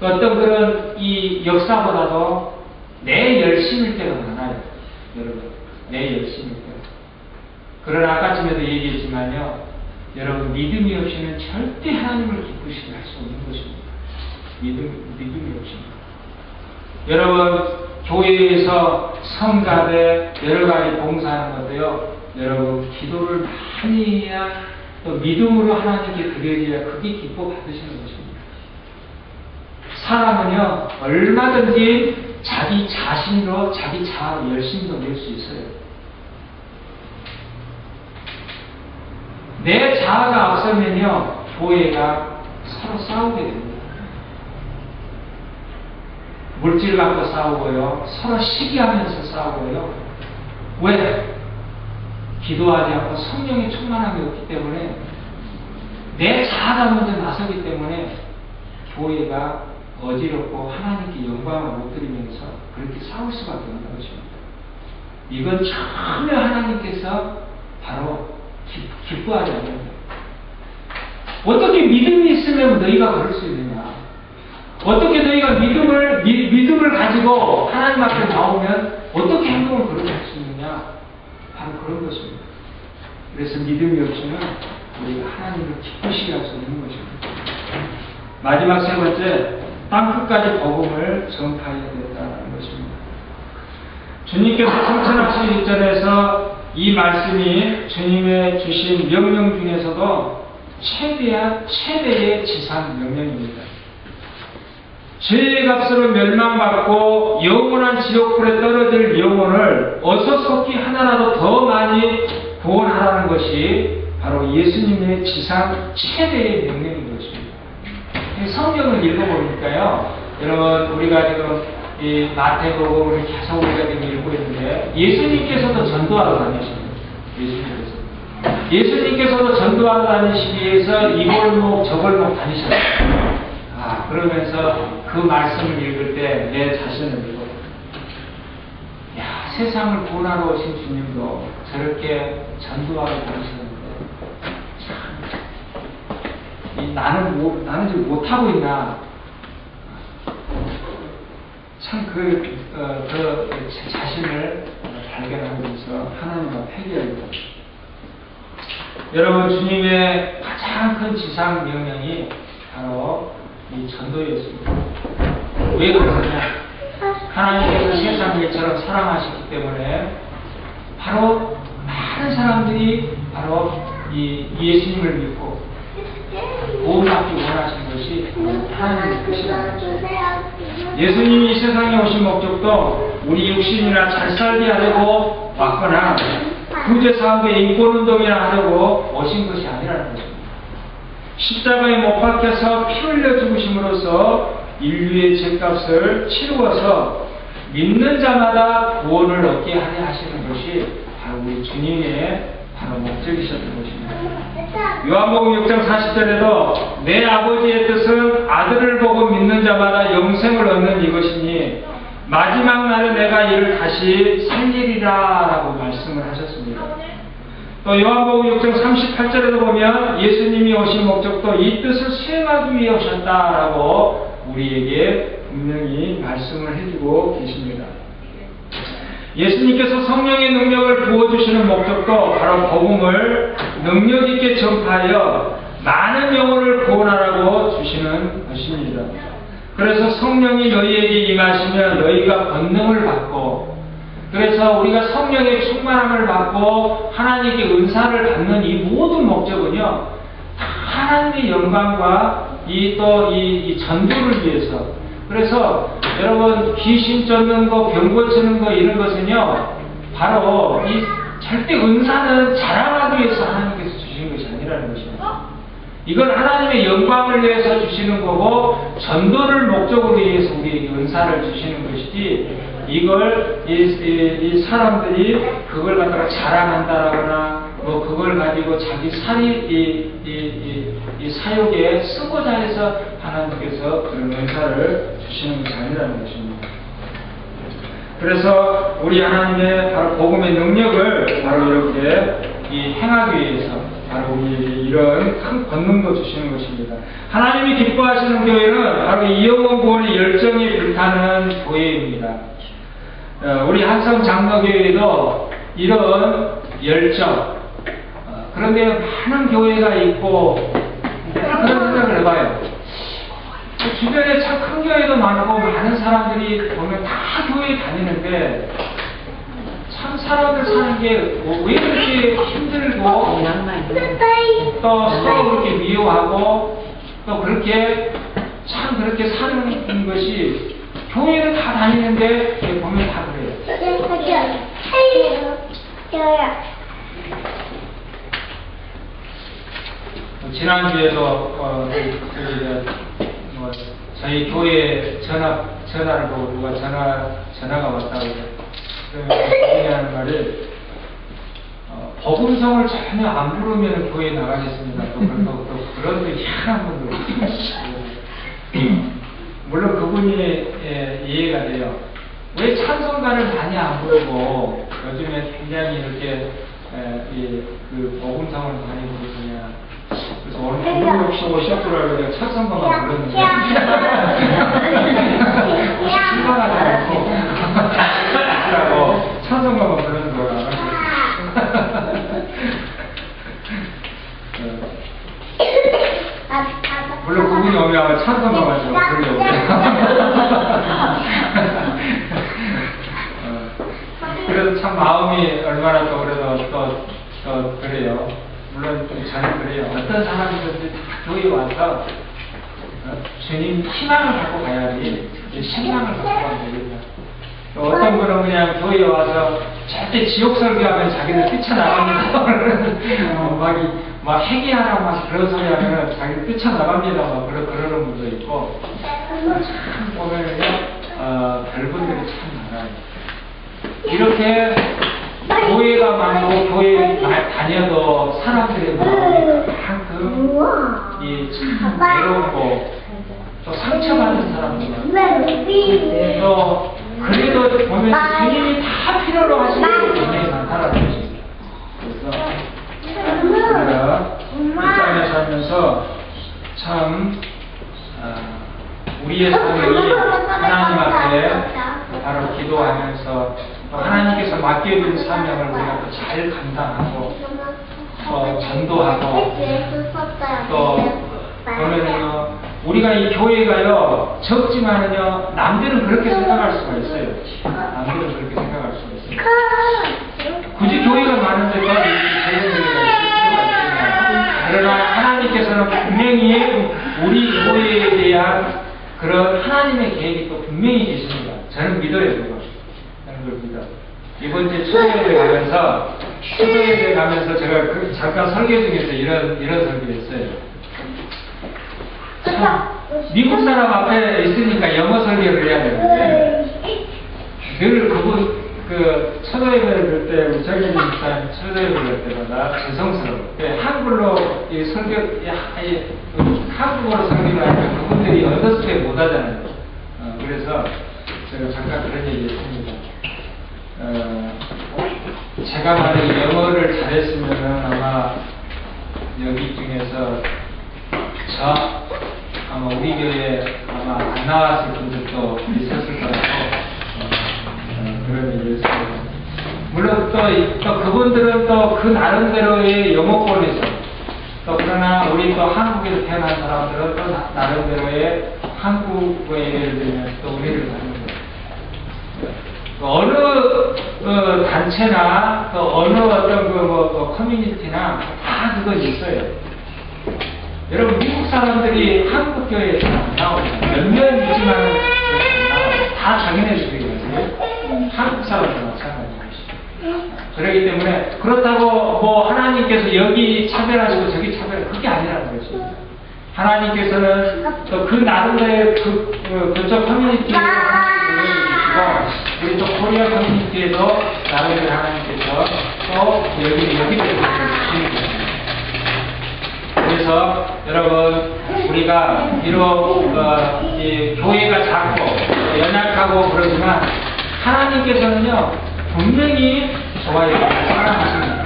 어떤 그런 이 역사보다도 내 열심일 때가 많아요. 여러분, 내 열심일 때. 그러나 아까쯤에도 얘기했지만요, 여러분 믿음이 없이는 절대 하나님을 기쁘시게 할 수 없는 것입니다. 믿음이 없이는. 여러분 교회에서 성가대 여러 가지 봉사하는 것도요, 여러분 기도를 많이 해야 또 믿음으로 하나님께 드려야 그게 기뻐 받으시는 것입니다. 사람은요 얼마든지 자기 자신으로 자기 자아로 열심도 낼 수 있어요. 내 자아가 앞서면요 교회가 서로 싸우게 됩니다. 물질 갖고 싸우고요, 서로 시기하면서 싸우고요. 왜? 기도하지 않고 성령의 충만함이 없기 때문에, 내 자아가 먼저 나서기 때문에 교회가 어지럽고 하나님께 영광을 못 드리면서 그렇게 싸울 수밖에 없는 것입니다. 이건 전혀 하나님께서 바로 기뻐하지 않는다. 어떻게 믿음이 있으면 너희가 그럴 수 있느냐? 어떻게 너희가 믿음을 가지고 하나님 앞에 나오면 어떻게 행동을 그렇게 할 수 있느냐? 바로 그런 것입니다. 그래서 믿음이 없이는 우리가 하나님을 기쁘시게 할 수 없는 것입니다. 마지막 세 번째, 땅끝까지 복음을 전파해야 된다는 것입니다. 주님께서 성천하신 1절에서 이 말씀이 주님의 주신 명령 중에서도 최대의 지상 명령입니다. 죄의 값으로 멸망받고 영원한 지옥불에 떨어질 영혼을 어서 속히 하나라도 더 많이 구원하라는 것이 바로 예수님의 지상 최대의 명령인 것입니다. 성경을 읽어보니까요, 여러분 우리가 지금 이 마태복음을 계속 우리가 지금 읽고 있는데, 예수님께서도 전도하러 다니십니다. 예수님께서도 전도하러 다니시기 위해서 이 골목 저 골목 다니셨어요. 그러면서 그 말씀을 읽을 때 내 자신을 읽어. 야, 세상을 구원하러 오신 주님도 저렇게 전도하러 다니셨는데, 참, 나는 지금 못하고 있나. 참 제 자신을 발견하면서 하나님과 회개하고. 여러분, 주님의 가장 큰 지상 명령이 바로 이 전도였습니다. 왜 그러냐? 하나님께서 세상을 이처럼 사랑하시기 때문에 바로 많은 사람들이 바로 이 예수님을 믿고 구원받기 원하시는 것이 하나님의 뜻이라는 것입니다. 예수님이 이 세상에 오신 목적도 우리 육신이나 잘 살게 하려고 왔거나 구제사업의 인권운동이나 하려고 오신 것이 아니라는 것입니다. 십자가에 못 박혀서 피 흘려 죽으심으로써 인류의 죄값을 치루어서 믿는 자마다 구원을 얻게 하려 하시는 것이 바로 우리 주님의 바로 목적이셨던 것입니다. 요한복음 6장 40절에도 내 아버지의 뜻은 아들을 보고 믿는 자마다 영생을 얻는 이것이니 마지막 날에 내가 이를 다시 살리리라 라고 말씀을 하셨습니다. 또 요한복음 6장 38절에도 보면 예수님이 오신 목적도 이 뜻을 수행하기 위해 오셨다라고 우리에게 분명히 말씀을 해주고 계십니다. 예수님께서 성령의 능력을 부어주시는 목적도 바로 복음을 능력 있게 전파하여 많은 영혼을 구원하라고 주시는 것입니다. 그래서 성령이 너희에게 임하시면 너희가 권능을 받고, 그래서 우리가 성령의 충만함을 받고 하나님께 은사를 받는 이 모든 목적은요, 하나님의 영광과 이 전도를 위해서. 그래서 여러분 귀신 쫓는 거, 병 고치는 거 이런 것은요, 바로 이 절대 은사는 자랑하기 위해서 하나님께서 주신 것이 아니라는 것입니다. 이건 하나님의 영광을 위해서 주시는 거고 전도를 목적으로 위해서 우리에게 은사를 주시는 것이지, 이걸 이 사람들이 그걸 갖다가 자랑한다라거나 뭐 그걸 가지고 자기 이 사역에 쓰고자 해서 하나님께서 그런 은사를 주시는 것이 아니라는 것입니다. 그래서 우리 하나님의 바로 복음의 능력을 바로 이렇게 행하기 위해서 바로 우리에게 이런 큰 권능도 주시는 것입니다. 하나님이 기뻐하시는 교회는 바로 이 영혼 구원의 열정이 불타는 교회입니다. 우리 한성 장로교회도 이런 열정, 그런데 많은 교회가 있고 그런 생각을 해봐요. 주변에 참 큰 교회도 많고 많은 사람들이 보면 다 교회 다니는데 참 사람들 사는 게 왜 그렇게 힘들고 또 서로 그렇게 미워하고 또 그렇게 참 그렇게 사는 것이 교회를 다 다니는데 보면 다 그래요. 지난주에도 저희 교회 전화를 보고 누가 전화가 왔다고 그러면 하는 말을 복음성을 전혀 안 부르면 교회 나가겠습니다. 또 그런 희한한 분도 있어요. 물론 그분이 이해가 돼요. 왜 찬송가를 많이 안 부르고 요즘에 굉장히 이렇게 그 복음성을 많이 부르느냐. 그래서 오늘 부르고 싶고 싶더라고 내가 찬송가만 불렀는데 실망하더라고 찬송가만 부르는 거야. 물론 그분이 오면 찬송가만 좀 부르려고 그래서 참 마음이 얼마나 또 그래도 또 그래요. 물론 저는 그래요. 어떤 사람이든지 다 교회 와서 주님 희망을 갖고 가야지 신앙을 갖고 가면 되겠다. 어떤 분은 그냥 교회에 와서 절대 지옥 설교하면 자기를 뛰쳐나갑니다. 막 회개하라고 막 그런 소리 하면 자기를 뛰쳐나갑니다. 막 그러는 분도 있고 참 보면요 별분들이 참 많아요. 이렇게 교회가 많고 교회 다녀도 사람들의 마음이 그만큼 참 외롭고 또 상처받는 사람들 또 그래도 보면 주님이 다 필요로 하시는 게 굉장히 많다라는 것입니다. 그래서 우리가 이 땅에 살면서 참 우리의 삶이 하나님 앞에 바로 기도하면서 또 하나님께서 맡겨준 사명을 우리가 또 잘 감당하고 또 전도하고 또 보면은요 우리가 이 교회가요 적지만은요 남들은 그렇게 생각할 수가 있어요. 남들은 그렇게 생각할 수가 있어요. 굳이 교회가 많은데 또 이렇게 작은 교회가 있을 필요가 있겠냐. 그러나 하나님께서는 분명히 우리 교회에 대한 그런 하나님의 계획이 또 분명히 계십니다. 저는 믿어요. 그거. 이번 주에 초대에 가면서 제가 잠깐 설교 중에서 이런 설교했어요. 참, 미국 사람 앞에 있으니까 영어 설교를 해야 되는데 늘 초대회를 볼 때 우리 정현진 목사님 초대회를 볼 때마다 죄송스러워. 한글로 이 한국어로 설교를 하면 그분들이 언더스탠 못 하잖아요. 그래서 제가 잠깐 그런 얘기 했습니다. 제가 만약 영어를 잘했으면 아마 여기 중에서 아마 우리 교회에 아마 안 나왔을 분들도 있었을 거라고 그런 얘기를 했어요. 물론 또 그분들은 또 그 나름대로의 영어권이 있어요. 또 그러나 우리 또 한국에서 태어난 사람들은 또 나름대로의 한국의 예를 들면 또 우리를 가는 거예요. 어느 단체나 또 어느 어떤 커뮤니티나 다 그건 있어요. 여러분 미국 사람들이 한국 교회에 안 나오잖아요. 몇몇 있지만 안 나와요. 다 자기네들이거든요. 한국 사람들 마찬가지죠. 그렇기 때문에 그렇다고 뭐 하나님께서 여기 차별하시고 저기 그게 아니라는 것입니다. 하나님께서는 또 그 나름대로의 그쪽 커뮤니티에 우리 또 코리아 커뮤니티에도 나름대로 하나님께서 또 여기를 주시는 것입니다. 그래서 여러분 우리가 비록 이 교회가 작고 연약하고 그러지만 하나님께서는요 분명히 좋아요. 사랑하십니다.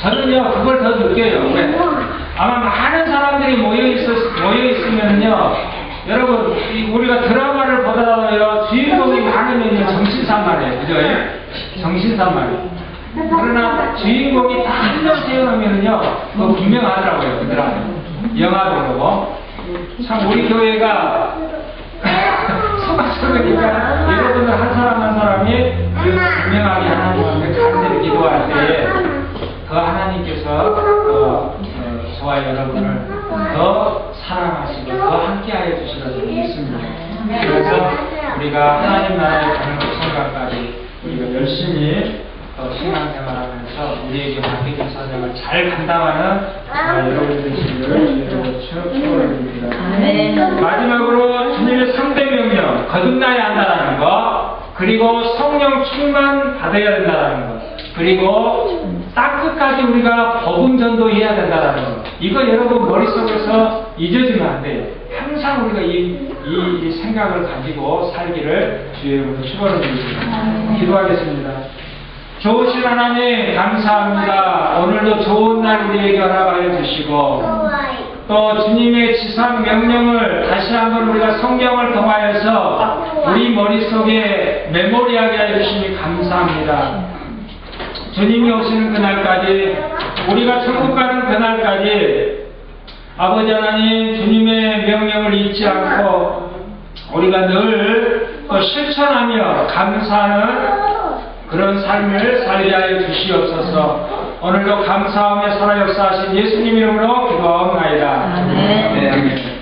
저는요 그걸 더 느껴요. 왜? 아마 많은 사람들이 모여 있으면 우리가 드라마를 보다가요, 주인공이 많으면요, 정신산만해요. 그죠? 정신산만해요. 그러나 주인공이 딱 한 명 세워놓으면요, 그거 분명하더라고요, 그 드라마. 영화도 그러고. 참, 우리 교회가 소각적이니까 여러분들 한 사람 한 사람이 분명하게 하나님 앞에 간절히 기도할 때에 더 하나님께서 저와 여러분을 더 사랑하시고 더 함께하여 주시리라 믿습니다. 그래서 우리가 하나님 나라에 가는 그 순간까지 우리가 열심히 신앙생활하면서 우리에게 맡겨진 사명을 잘 감당하는 여러분들 되시기를 축원드립니다. 마지막으로 주님의 3대 명령, 거듭나야 한다는 것, 그리고 성령 충만 받아야 된다는 것, 그리고 땅 끝까지 우리가 복음 전도해야 된다는 것. 이거 여러분 머릿속에서 잊어지면 안 돼요. 항상 우리가 이 생각을 가지고 살기를 주의 이름으로 축원드립니다. 기도하겠습니다. 좋으신 하나님 감사합니다. 오늘도 좋은 날 우리에게 허락하여 주시고 또 주님의 지상 명령을 다시 한번 우리가 성경을 통하여서 우리 머릿속에 메모리하게 하여 주시니 감사합니다. 주님이 오시는 그날까지 우리가 천국 가는 그날까지 아버지 하나님 주님의 명령을 잊지 않고 우리가 늘 또 실천하며 감사하는 그런 삶을 살게 하여 주시옵소서. 오늘도 감사하며 살아 역사하신 예수님 이름으로 기도하옵나이다. 아멘.